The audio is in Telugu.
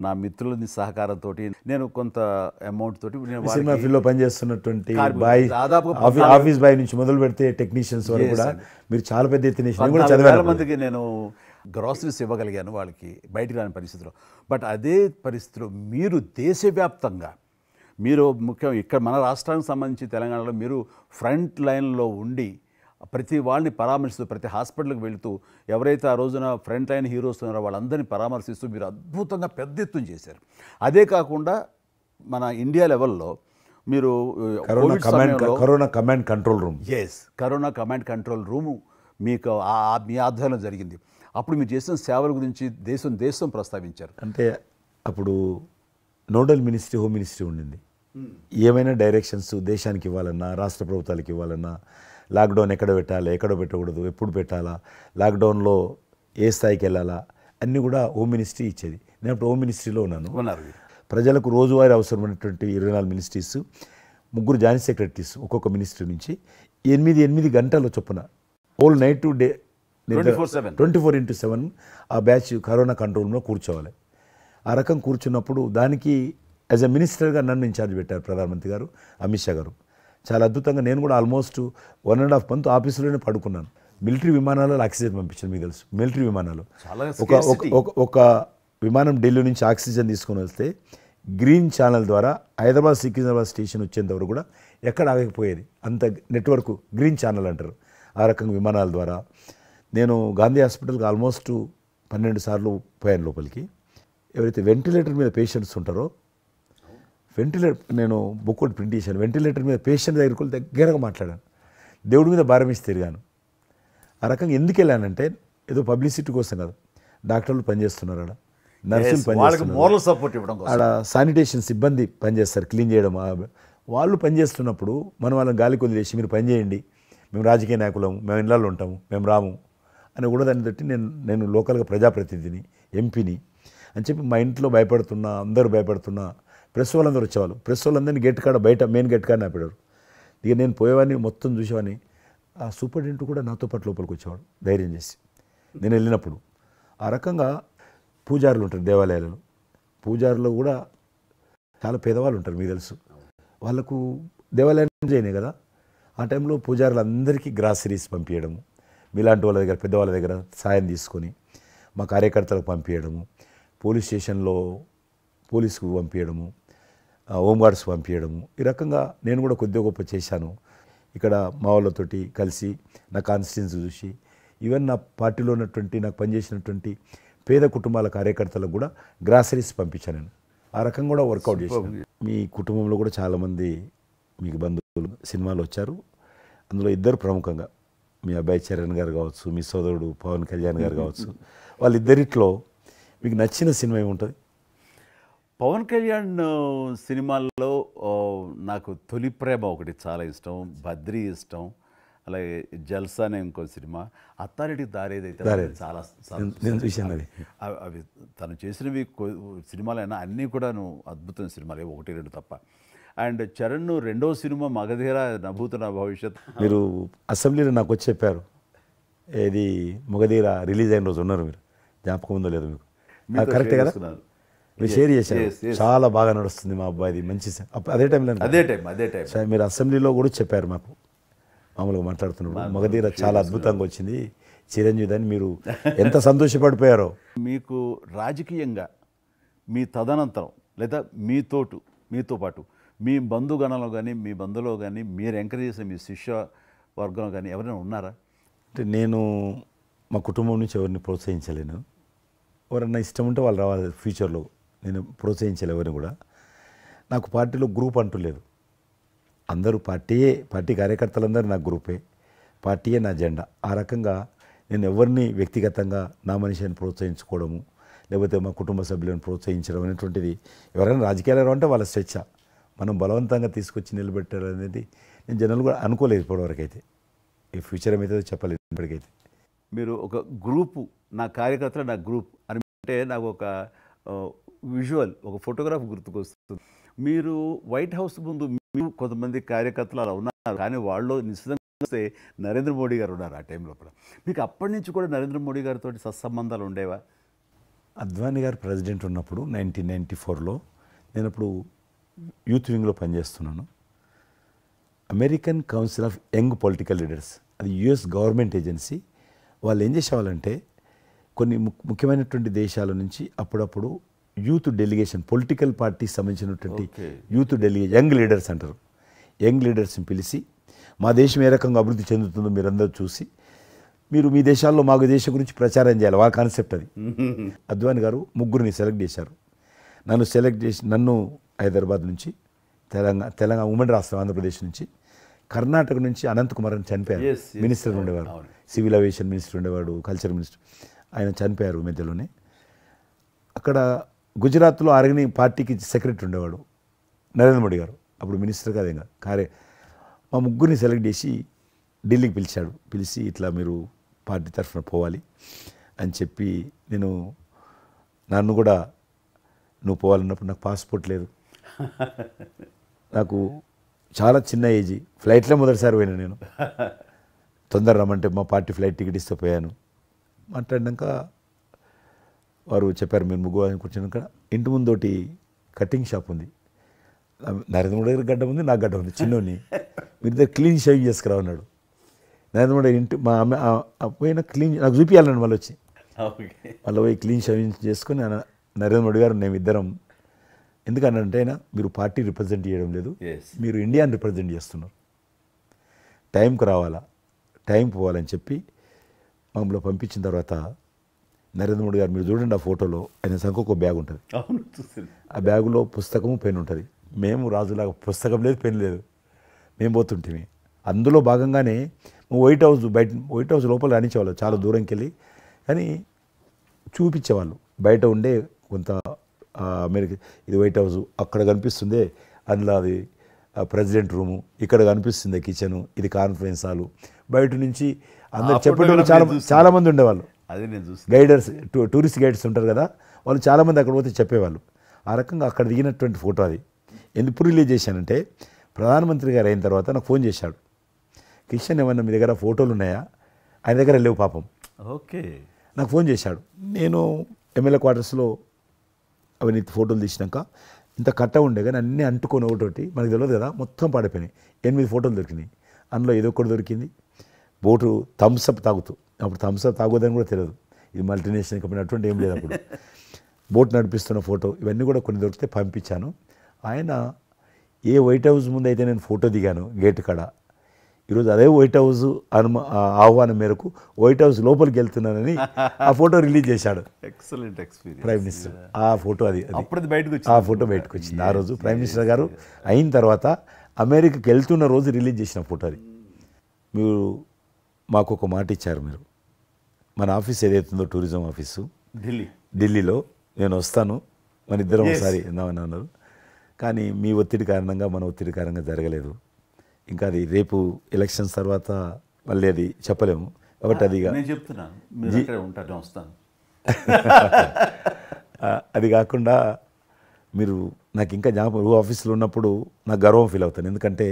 నా మిత్రులని సహకారంతోటి నేను కొంత అమౌంట్ తోటి నేను సినిమా వాళ్ళకి ఫీల్డ్లో పనిచేస్తున్నటువంటి కార్మికులు బాయ్ దాదాపుగా ఆఫీస్ బాయ్ నుంచి మొదలు పెడితే టెక్నీషియన్స్ వరకు కూడా మీరు చాలా పెద్ద ఎత్తున నేను కూడా 14,000 చదివాను. మందికి నేను గ్రాసరీస్ ఇవ్వగలిగాను వాళ్ళకి బయటికి రాని పరిస్థితిలో. బట్ అదే పరిస్థితిలో మీరు దేశవ్యాప్తంగా మీరు ముఖ్యం ఇక్కడ మన రాష్ట్రానికి సంబంధించి తెలంగాణలో మీరు ఫ్రంట్ లైన్లో ఉండి ప్రతి వాళ్ళని పరామర్శిస్తూ ప్రతి హాస్పిటల్కి వెళుతూ ఎవరైతే ఆ రోజున ఫ్రంట్ లైన్ హీరోస్ ఉన్నారో వాళ్ళందరినీ పరామర్శిస్తూ మీరు అద్భుతంగా పెద్ద ఎత్తున చేశారు. అదే కాకుండా మన ఇండియా లెవెల్లో మీరు కోవిడ్ సమయంలో corona command control room corona command control room మీకు మీ ఆధ్వర్యంలో జరిగింది. అప్పుడు మీరు చేసిన సేవల గురించి దేశం ప్రస్తావించారు. అంటే అప్పుడు నోడల్ మినిస్ట్రీ హోమ్ మినిస్ట్రీ ఉండింది. ఏమైనా డైరెక్షన్స్ దేశానికి ఇవ్వాలన్నా రాష్ట్ర ప్రభుత్వాలకు ఇవ్వాలన్నా లాక్డౌన్ ఎక్కడ పెట్టాలి ఎక్కడ పెట్టకూడదు ఎప్పుడు పెట్టాలా లాక్డౌన్లో ఏ స్థాయికి వెళ్ళాలా అన్నీ కూడా హోమ్ మినిస్ట్రీ ఇచ్చేది. నేను అప్పుడు హోమ్ మినిస్ట్రీలో ఉన్నాను. ప్రజలకు రోజువారీ అవసరమైనటువంటి 24 మినిస్ట్రీస్ 3 జాయింట్ సెక్రటరీస్ ఒక్కొక్క మినిస్ట్రీ నుంచి 8 గంటల చొప్పున హోల్ నైట్ టు డే 24/7 ఆ బ్యాచ్ కరోనా కంట్రోల్ రూమ్లో కూర్చోవాలి. ఆ రకం కూర్చున్నప్పుడు దానికి యాజ్ ఎ మినిస్టర్గా నన్ను ఇన్ఛార్జ్ పెట్టారు ప్రధానమంత్రి గారు అమిత్ షా గారు. చాలా అద్భుతంగా నేను కూడా ఆల్మోస్ట్ 1.5 month ఆఫీసులోనే పడుకున్నాను. మిలిటరీ విమానాలలో ఆక్సిజన్ పంపించాను. మీకు తెలుసు మిలిటరీ విమానాలు ఒక విమానం ఢిల్లీ నుంచి ఆక్సిజన్ తీసుకొని వస్తే గ్రీన్ ఛానల్ ద్వారా హైదరాబాద్ సికింద్రాబాద్ స్టేషన్ వచ్చేంత వరకు కూడా ఎక్కడ ఆగకపోయేది. అంత నెట్వర్క్ గ్రీన్ ఛానల్ అంటారు. ఆ రకంగా విమానాల ద్వారా నేను గాంధీ హాస్పిటల్కి ఆల్మోస్ట్ 12 సార్లు పోయాను లోపలికి. ఎవరైతే వెంటిలేటర్ మీద పేషెంట్స్ ఉంటారో నేను బుక్ ఒకటి ప్రింట్ చేశాను. వెంటిలేటర్ మీద పేషెంట్ దగ్గరగా మాట్లాడాను. దేవుడి మీద భారం ఇచ్చి తిరిగాను. ఆ రకంగా ఎందుకు వెళ్ళానంటే ఏదో పబ్లిసిటీ కోసం కాదు. డాక్టర్లు పనిచేస్తున్నారు, ఆడ నర్సులు పనిచేస్తున్నారు, ఆడ శానిటేషన్ సిబ్బంది పనిచేస్తారు క్లీన్ చేయడం. వాళ్ళు పనిచేస్తున్నప్పుడు మనం వాళ్ళని గాలికి వదిలేసి మీరు పని చేయండి, మేము రాజకీయ నాయకులము, మేము ఇళ్ళల్లో ఉంటాము, మేము రాము అని కూడా దాన్ని బట్టి నేను లోకల్గా ప్రజాప్రతినిధిని ఎంపీని అని చెప్పి మా ఇంట్లో భయపడుతున్నా, అందరూ భయపడుతున్నా. ప్రెస్ వాళ్ళందరూ వచ్చేవాళ్ళు. ప్రెస్ వాళ్ళందరినీ గేట్ కాడ బయట మెయిన్ గేట్ కాడ ఆపేవారు. ఇక నేను పోయేవాడిని, మొత్తం చూసేవాడిని. ఆ సూపరింటెండెంట్ కూడా నాతో పాటు లోపలికి వచ్చేవాడు ధైర్యం చేసి నేను వెళ్ళినప్పుడు. ఆ రకంగా పూజారులు ఉంటారు దేవాలయాలలో. పూజారులు కూడా చాలా పేదవాళ్ళు ఉంటారు, మీకు తెలుసు. వాళ్ళకు దేవాలయం చేయనే కదా. ఆ టైంలో పూజారులు అందరికీ గ్రాసరీస్ పంపించడము, మీలాంటి వాళ్ళ దగ్గర పెద్దవాళ్ళ దగ్గర సాయం తీసుకొని మా కార్యకర్తలకు పంపించడము, పోలీస్ స్టేషన్లో పోలీసుకు పంపించడము, హోంగార్డ్స్ పంపించడము. ఈ రకంగా నేను కూడా కొద్దిగా గొప్ప చేశాను. ఇక్కడ మా వాళ్ళతోటి కలిసి నా కాన్స్టిట్యున్సీ చూసి ఈవెన్ నా పార్టీలో ఉన్నటువంటి నాకు పనిచేసినటువంటి పేద కుటుంబాల కార్యకర్తలకు కూడా గ్రాసరీస్ పంపించాను నేను. ఆ రకంగా కూడా వర్కౌట్ చేశాను. మీ కుటుంబంలో కూడా చాలామంది మీకు బంధువులు సినిమాలు వచ్చారు. అందులో 2 ప్రముఖంగా మీ అబ్బాయి చరణ్ గారు కావచ్చు, మీ సోదరుడు పవన్ కళ్యాణ్ గారు కావచ్చు. వాళ్ళిద్దరిట్లో మీకు నచ్చిన సినిమా ఏముంటుంది? పవన్ కళ్యాణ్ సినిమాల్లో నాకు తొలి ప్రేమ ఒకటి చాలా ఇష్టం, బద్రీ ఇష్టం, అలాగే జల్సా అనే ఇంకో సినిమా, అత్తారింటికి దారేదైతే చాలా అవి తను చేసినవి సినిమాలైనా అన్నీ కూడాను అద్భుతమైన సినిమాలే, 1-2 తప్ప. అండ్ చరణ్ రెండో సినిమా మగధీర నభూతన భవిష్యత్. మీరు అసెంబ్లీలో నాకు వచ్చి చెప్పారు, ఏది మగధీర రిలీజ్ అయిన రోజు ఉన్నారు మీరు, జ్ఞాపకం ఉందో లేదు మీకు? కరెక్టే కదా, మీరు షేర్ చేశారు. చాలా బాగా నడుస్తుంది మా అబ్బాయిది, మంచి అదే టైంలో మీరు అసెంబ్లీలో కూడా చెప్పారు మాకు, మామూలుగా మాట్లాడుతున్నారు మగధీర చాలా అద్భుతంగా వచ్చింది చిరంజీవి అని. మీరు ఎంత సంతోషపడిపోయారో. మీకు రాజకీయంగా మీ తదనంతరం లేదా మీతో పాటు మీ బంధుగణంలో కానీ మీ బంధువులో కానీ మీరు ఎంకరేజ్ చేసిన మీ శిష్య వర్గంలో కానీ ఎవరైనా ఉన్నారా? అంటే నేను మా కుటుంబం నుంచి ఎవరిని ప్రోత్సహించలేను. ఎవరన్నా ఇష్టం ఉంటే వాళ్ళు రావాలి ఫ్యూచర్లో, నేను ప్రోత్సహించలే ఎవరిని కూడా. నాకు పార్టీలో గ్రూప్ అంటూ లేదు. అందరూ పార్టీ కార్యకర్తలందరూ నా గ్రూపే, పార్టీయే నా జెండా. ఆ రకంగా నేను ఎవరిని వ్యక్తిగతంగా నా మనిషిని ప్రోత్సహించుకోవడము లేకపోతే మా కుటుంబ సభ్యులను ప్రోత్సహించడం అనేటువంటిది, ఎవరైనా రాజకీయాలు అంటే వాళ్ళ స్వేచ్ఛ, మనం బలవంతంగా తీసుకొచ్చి నిలబెట్టారు అనేది నేను జనాలు కూడా అనుకోలేదు ఇప్పటివరకు అయితే. ఈ ఫ్యూచర్ ఏమైతే చెప్పలేదు ఇప్పటికైతే. మీరు ఒక గ్రూపు, నా కార్యకర్తలు నా గ్రూప్ అని అంటే నాకు ఒక విజువల్, ఒక ఫోటోగ్రాఫ్ గుర్తుకొస్తుంది. మీరు వైట్ హౌస్ ముందు మీరు కొంతమంది కార్యకర్తలు అలా ఉన్నారు, కానీ వాళ్ళు నిశ్చితంగా చూస్తే నరేంద్ర మోడీ గారు ఉన్నారు ఆ టైంలో కూడా. మీకు అప్పటి నుంచి కూడా నరేంద్ర మోడీ గారితో సత్సంబంధాలు ఉండేవా? అద్వానీ గారు ప్రెసిడెంట్ ఉన్నప్పుడు 1994లో నేను అప్పుడు యూత్ వింగ్లో పనిచేస్తున్నాను. American council of young political leaders, అది యుఎస్ గవర్నమెంట్ ఏజెన్సీ. వాళ్ళు ఏం చేసేవాళ్ళంటే కొన్ని ముఖ్యమైనటువంటి దేశాల నుంచి అప్పుడప్పుడు యూత్ డెలిగేషన్, పొలిటికల్ పార్టీకి సంబంధించినటువంటి యూత్ డెలిగేషన్, యంగ్ లీడర్స్ అంటారు, యంగ్ లీడర్స్ని పిలిచి మా దేశం ఏ రకంగా అభివృద్ధి చెందుతుందో మీరందరూ చూసి మీరు మీ దేశాల్లో మాకు దేశం గురించి ప్రచారం చేయాలి, వాళ్ళ కాన్సెప్ట్ అది. అద్వానీ గారు ముగ్గురిని సెలెక్ట్ చేశారు. నన్ను సెలెక్ట్ చేసి నన్ను హైదరాబాద్ నుంచి, తెలంగాణ ఉమ్మడి రాష్ట్రం ఆంధ్రప్రదేశ్ నుంచి, కర్ణాటక నుంచి అనంత్ కుమార్ అని చనిపోయారు. మినిస్టర్ ఉండేవారు, సివిల్ అవియేషన్ మినిస్టర్ ఉండేవాడు, కల్చర్ మినిస్టర్. ఆయన చనిపోయారు మధ్యలోనే. అక్కడ గుజరాత్లో ఆర్గని పార్టీకి సెక్రటరీ ఉండేవాడు నరేంద్ర మోడీ గారు, అప్పుడు మినిస్టర్ కాదు ఇంకా కారే. మా ముగ్గురిని సెలెక్ట్ చేసి ఢిల్లీకి పిలిచాడు. పిలిచి ఇట్లా మీరు పార్టీ తరఫున పోవాలి అని చెప్పి, నన్ను కూడా నువ్వు పోవాలన్నప్పుడు నాకు పాస్పోర్ట్ లేదు, నాకు చాలా చిన్న ఏజీ, ఫ్లైట్లో మొదటిసారి పోయినా నేను. తొందర రమ్మంటే మా పార్టీ ఫ్లైట్ టికెట్ ఇస్తే పోయాను. మాట్లాడినాక వారు చెప్పారు మీరు ముగ్గురు కూర్చున్నాక ఇంటి ముందోటి కటింగ్ షాప్ ఉంది, నరేంద్ర మోడీ దగ్గర గడ్డ ఉంది, నాకు గడ్డ ఉంది, చిన్నోని, మీరు దగ్గర క్లీన్ షేవింగ్ చేసుకురా అన్నాడు. నరేంద్ర మోడీ ఇంటి మా అమ్మ పోయిన క్లీన్ నాకు చూపించాలన్నాడు. మళ్ళీ వచ్చి మళ్ళీ పోయి క్లీన్ షేవింగ్ చేసుకొని నరేంద్ర మోడీ గారు మేము ఇద్దరం, ఎందుకనంటే అయినా మీరు పార్టీ రిప్రజెంట్ చేయడం లేదు, మీరు ఇండియాని రిప్రజెంట్ చేస్తున్నారు, టైంకి రావాలా, టైం పోవాలని చెప్పి మమ్మల్ని పంపించిన తర్వాత నరేంద్ర మోడీ గారు, మీరు చూడండి ఆ ఫోటోలో ఆయన సంఖ్య ఒక బ్యాగ్ ఉంటుంది, ఆ బ్యాగులో పుస్తకము పెన్ ఉంటుంది. మేము రాజులాగా పుస్తకం లేదు, పెన్ లేదు, మేము పోతుంటే అందులో భాగంగానే వైట్ హౌస్ లోపల రాణించేవాళ్ళు, చాలా దూరంకి వెళ్ళి, కానీ చూపించేవాళ్ళు బయట ఉండే కొంత అమెరికా, ఇది వైట్ హౌస్ అక్కడ కనిపిస్తుంది, అందులో అది ప్రెసిడెంట్ రూము, ఇక్కడ కనిపిస్తుంది కిచెను, ఇది కాన్ఫరెన్స్ హాలు. బయట నుంచి అందరు చెప్పేటోళ్ళు చాలామంది ఉండేవాళ్ళు, గైడర్స్, టూరిస్ట్ గైడ్స్ ఉంటారు కదా, వాళ్ళు చాలామంది అక్కడ పోతే చెప్పేవాళ్ళు. ఆ రకంగా అక్కడ దిగినటువంటి ఫోటో అది. ఎందుకు రిలీజ్ చేశానంటే, ప్రధానమంత్రి గారు అయిన తర్వాత నాకు ఫోన్ చేశాడు, కిషన్ ఏమన్నా మీ దగ్గర ఫోటోలు ఉన్నాయా? ఆయన దగ్గర లేవు పాపం. ఓకే, నాకు ఫోన్ చేశాడు. నేను ఎమ్మెల్యే క్వార్టర్స్లో అవన్నీ ఫోటోలు తీసినాక ఇంత కట్ట ఉండే కానీ అన్నీ అంటుకొని ఒకటి మనకు తెలియదు కదా, మొత్తం పాడిపోయినాయి. 8 ఫోటోలు దొరికినాయి. అందులో ఏదో ఒకటి దొరికింది, బోటు థమ్స్అప్ తాగుతూ, అప్పుడు థమ్స్అప్ తాగొద్దని కూడా తెలియదు, ఇది మల్టీనేషనల్ కంపెనీ అటువంటి ఏం లేదు అప్పుడు. బోట్ నడిపిస్తున్న ఫోటో, ఇవన్నీ కూడా కొన్ని దొరికితే పంపించాను. ఆయన ఏ వైట్ హౌస్ ముందు అయితే నేను ఫోటో దిగాను గేట్ కాడ, ఈరోజు అదే వైట్ హౌస్ ఆహ్వానం మేరకు వైట్ హౌస్ లోపలికి వెళ్తున్నానని ఆ ఫోటో రిలీజ్ చేశాడు. Excellent experience. ప్రైమ్ మినిస్టర్ ఆ ఫోటో, బయటకు ఆ ఫోటో బయటకు వచ్చింది. ఆ రోజు ప్రైమ్ మినిస్టర్ గారు అయిన తర్వాత అమెరికాకి వెళ్తున్న రోజు రిలీజ్ చేసిన ఫోటో అది. మీరు మాకు ఒక మాట ఇచ్చారు, మీరు మన ఆఫీస్ ఏదైతుందో టూరిజం ఆఫీసు ఢిల్లీలో నేను వస్తాను, మన ఇద్దరం ఒకసారి ఎందామని అన్నారు. కానీ మీ ఒత్తిడి కారణంగా, మన ఒత్తిడి కారణంగా జరగలేదు. ఇంకా అది రేపు ఎలక్షన్స్ తర్వాత మళ్ళీ అది చెప్పలేము కాబట్టి అది వస్తాను. అది కాకుండా మీరు నాకు ఇంకా జ్ఞాపకం, ఆఫీస్లో ఉన్నప్పుడు నాకు గర్వం ఫీల్ అవుతాను. ఎందుకంటే